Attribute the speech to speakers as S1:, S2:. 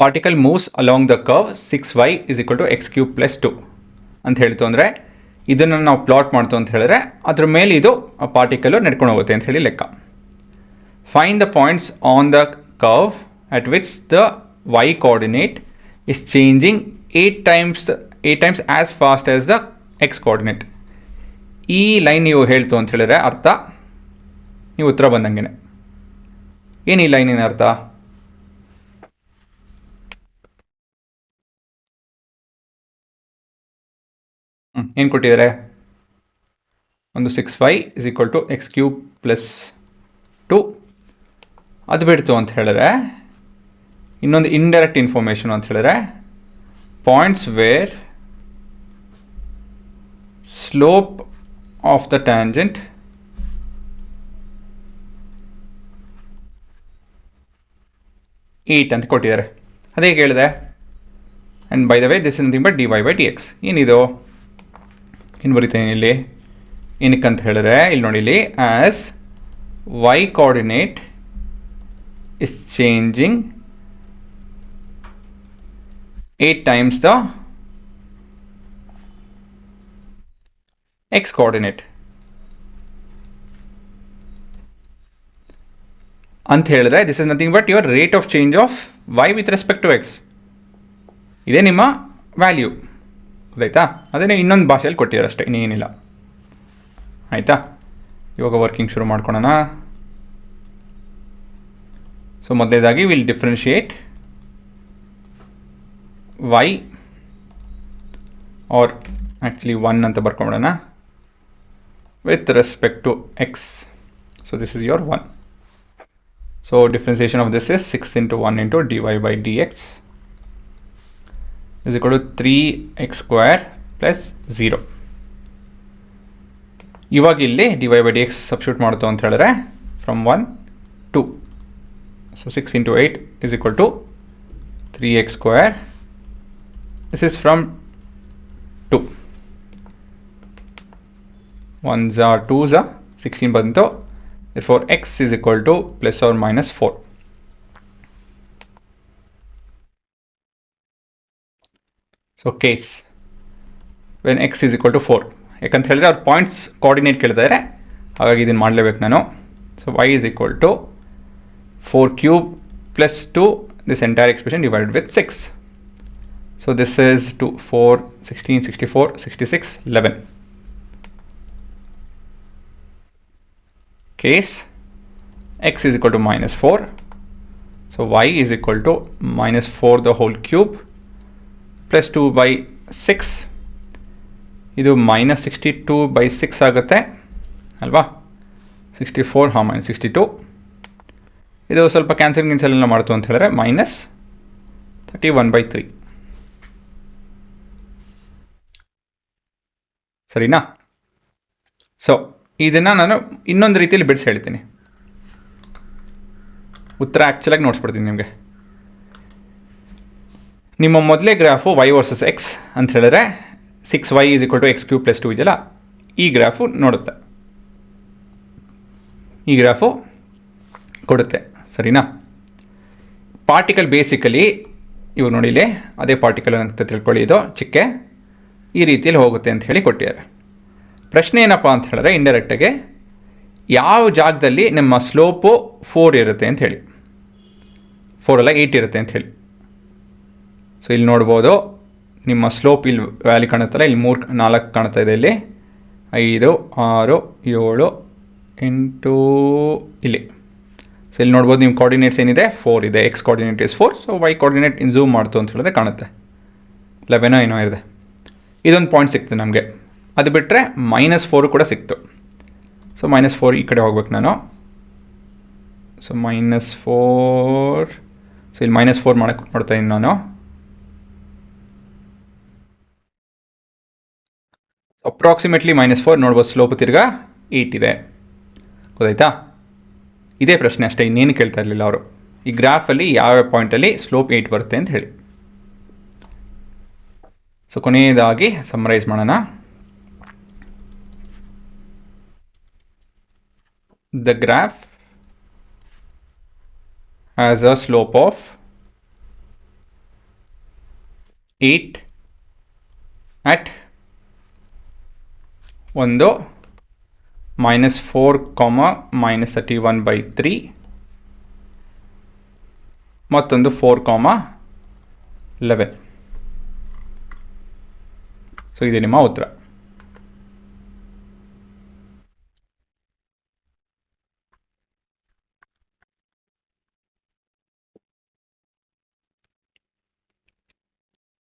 S1: Particle moves along the curve 6y is equal to x cube plus 2 ಅಂತ ಹೇಳ್ತು ಅಂದರೆ ಇದನ್ನು ನಾವು ಪ್ಲಾಟ್ ಮಾಡ್ತು ಅಂತ ಹೇಳಿದ್ರೆ ಅದ್ರ ಮೇಲೆ ಇದು ಪಾರ್ಟಿಕಲ್ ನಡ್ಕೊಂಡು ಹೋಗುತ್ತೆ ಅಂತ ಹೇಳಿ ಲೆಕ್ಕ. Find the points on the curve at which the y coordinate is changing 8 times as fast as the x coordinate. ಈ ಲೈನ್ ನೀವು ಹೇಳ್ತು ಅಂತ ಹೇಳಿದ್ರೆ ಅರ್ಥ ನೀವು ಉತ್ತರ ಬಂದಂಗೆ. ಏನು ಈ ಲೈನಿನ ಅರ್ಥ? ಏನು ಕೊಟ್ಟಿದ್ದಾರೆ? ಒಂದು 6y is equal to x cube plus 2 ಅದು ಬಿಡ್ತು ಅಂತ ಹೇಳಿದ್ರೆ ಇನ್ನೊಂದು ಇಂಡೈರೆಕ್ಟ್ ಇನ್ಫಾರ್ಮೇಷನ್ ಅಂತ ಹೇಳಿದ್ರೆ points where slope of the tangent at ಅಂತ ಕೊಟ್ಟಿದ್ದಾರೆ. ಅದೇ ಹೇಳಿದೆ. And by the way this is nothing but dy by dx. ಏನಿದು ಏನು ಬರೀತೀನಿ ಇಲ್ಲಿ ಏನಕ್ಕಂತ ಹೇಳಿದ್ರೆ ಇಲ್ಲಿ ನೋಡಿ, ಇಲ್ಲಿ as y coordinate is changing 8 times the x coordinate ಅಂತ ಹೇಳಿದ್ರೆ this is nothing but your rate of change of y with respect to x. ಇದೇ ನಿಮ್ಮ ವ್ಯಾಲ್ಯೂ, ಗೊತ್ತಾಯ್ತಾ? ಅದೇ ಇನ್ನೊಂದು ಭಾಷೆಯಲ್ಲಿ ಕೊಟ್ಟಿದ್ದಾರೆ ಅಷ್ಟೇ, ಇನ್ನೇನಿಲ್ಲ. ಆಯಿತಾ? ಇವಾಗ ವರ್ಕಿಂಗ್ ಶುರು ಮಾಡ್ಕೊಳ್ಳೋಣ. ಸೊ ಮೊದಲನೇದಾಗಿ will differentiate y or actually 1 ಅಂತ ಬರ್ಕೊಂಬಿಡೋಣ with respect to x. So this is your 1. So differentiation of this is 6 into 1 into dy by dx is equal to 3x square plus 0. ಇವಾಗ ಇಲ್ಲಿ dy by dx substitute ಮಾಡ್ತು ಅಂತ ಹೇಳಿದ್ರೆ from 1 2. So 6 into 8 is equal to 3x square. This is from 2. 1s are 2s are 16 ಬಂತು. Therefore x is equal to plus or minus 4. So case when x is equal to 4, ಯಾಕಂತ ಹೇಳಿದ್ರೆ ಅವ್ರ points coordinate ಕೇಳ್ತಾರೆ, ಹಾಗಾಗಿ ಇದನ್ನು ಮಾಡಲೇಬೇಕು ನಾನು. So y is equal to 4 cube plus 2, this entire expression divided with 6. So this is 2, 4, 16, 64, 66, 11. Case x is equal to minus 4. So y is equal to minus 4 the whole cube plus 2 by 6. ಇದು minus 62 by 6 ಆಗುತ್ತೆ ಅಲ್ವಾ? 64 ಹಾಂ minus 62. ಇದು ಸ್ವಲ್ಪ cancel ಎಲ್ಲ ಮಾಡ್ತು ಅಂತ ಹೇಳಿದ್ರೆ minus 31 by 3. ಸರಿನಾ? ಸೊ ಇದನ್ನು ನಾನು ಇನ್ನೊಂದು ರೀತಿಯಲ್ಲಿ ಬಿಡಿಸಿ ಹೇಳ್ತೀನಿ. ಉತ್ತರ ಆ್ಯಕ್ಚುಲಾಗಿ ನೋಡ್ಸ್ಬಿಡ್ತೀನಿ ನಿಮಗೆ. ನಿಮ್ಮ ಮೊದಲೇ ಗ್ರಾಫು y ವರ್ಸಸ್ x ಅಂತ ಹೇಳಿದ್ರೆ 6y is equal to x cube plus 2 ಇದೆಯಲ್ಲ, ಈ ಗ್ರಾಫು ನೋಡುತ್ತೆ, ಈ ಗ್ರಾಫು ಕೊಡುತ್ತೆ. ಸರಿನಾ? ಪಾರ್ಟಿಕಲ್ ಬೇಸಿಕಲಿ ಇವು ನೋಡಿ ಇಲ್ಲಿ ಅದೇ ಪಾರ್ಟಿಕಲ್ ಅಂತ ತಿಳ್ಕೊಳ್ಳಿ, ಇದು ಚಿಕ್ಕೆ ಈ ರೀತಿಯಲ್ಲಿ ಹೋಗುತ್ತೆ ಅಂತ ಹೇಳಿ ಕೊಟ್ಟಿದ್ದಾರೆ. ಪ್ರಶ್ನೆ ಏನಪ್ಪ ಅಂತ ಹೇಳಿದ್ರೆ ಇಂಡೈರೆಕ್ಟಾಗಿ ಯಾವ ಜಾಗದಲ್ಲಿ ನಮ್ಮ ಸ್ಲೋಪು 4 ಇರುತ್ತೆ ಅಂತ ಹೇಳಿ, 4 ಅಲ್ಲ 8 ಇರುತ್ತೆ ಅಂತ ಹೇಳಿ. ಸೊ ಇಲ್ಲಿ ನೋಡ್ಬೋದು ನಿಮ್ಮ ಸ್ಲೋಪ್ ಇಲ್ಲಿ ವ್ಯಾಲಿ ಕಾಣುತ್ತಲ್ಲ, ಇಲ್ಲಿ 3 4 ಕಾಣ್ತಾ ಇದೆ, ಇಲ್ಲಿ 5 6 7 8 ಇಲ್ಲಿ. ಸೊ ಇಲ್ಲಿ ನೋಡ್ಬೋದು ನಿಮ್ಮ ಕೋಆರ್ಡಿನೇಟ್ಸ್ ಏನಿದೆ 4 ಇದೆ, x coordinate is 4. So y coordinate in zoom ಮಾಡ್ತು ಅಂತ ಹೇಳಿದ್ರೆ ಕಾಣುತ್ತೆ 11 ಏನೋ ಇದೆ. ಇದೊಂದು ಪಾಯಿಂಟ್ ಸಿಕ್ತು ನಮಗೆ. ಅದು ಬಿಟ್ಟರೆ -4 ಕೂಡ ಸಿಕ್ತು. ಸೊ -4 ಈ ಕಡೆ ಹೋಗ್ಬೇಕು ನಾನು. ಸೊ -4, ಸೊ ಇಲ್ಲಿ -4 ಮಾಡೋಕ್ಕೆ ನೋಡ್ತಾ ಇದ್ದೀನಿ ನಾನು. ಅಪ್ರಾಕ್ಸಿಮೇಟ್ಲಿ -4 ನೋಡ್ಬೋದು. ಸ್ಲೋಪ್ ತಿರ್ಗಾ 8 ಇದೆ, ಗೊತ್ತಾಯ್ತಾ? ಇದೇ ಪ್ರಶ್ನೆ ಅಷ್ಟೇ, ಇನ್ನೇನು ಕೇಳ್ತಾ ಇರಲಿಲ್ಲ ಅವರು. ಈ ಗ್ರಾಫಲ್ಲಿ ಯಾವ ಪಾಯಿಂಟಲ್ಲಿ ಸ್ಲೋಪ್ 8 ಬರುತ್ತೆ ಅಂತ ಹೇಳಿ. ಸೊ ಕೊನೆಯದಾಗಿ ಸಮ್ಮರೈಸ್ ಮಾಡೋಣ. The graph has a slope of 8 at ಒಂದು -4, -31/3 ಮತ್ತೊಂದು 4, 11. ಸೊ ಇದು ನಿಮ್ಮ ಉತ್ತರ.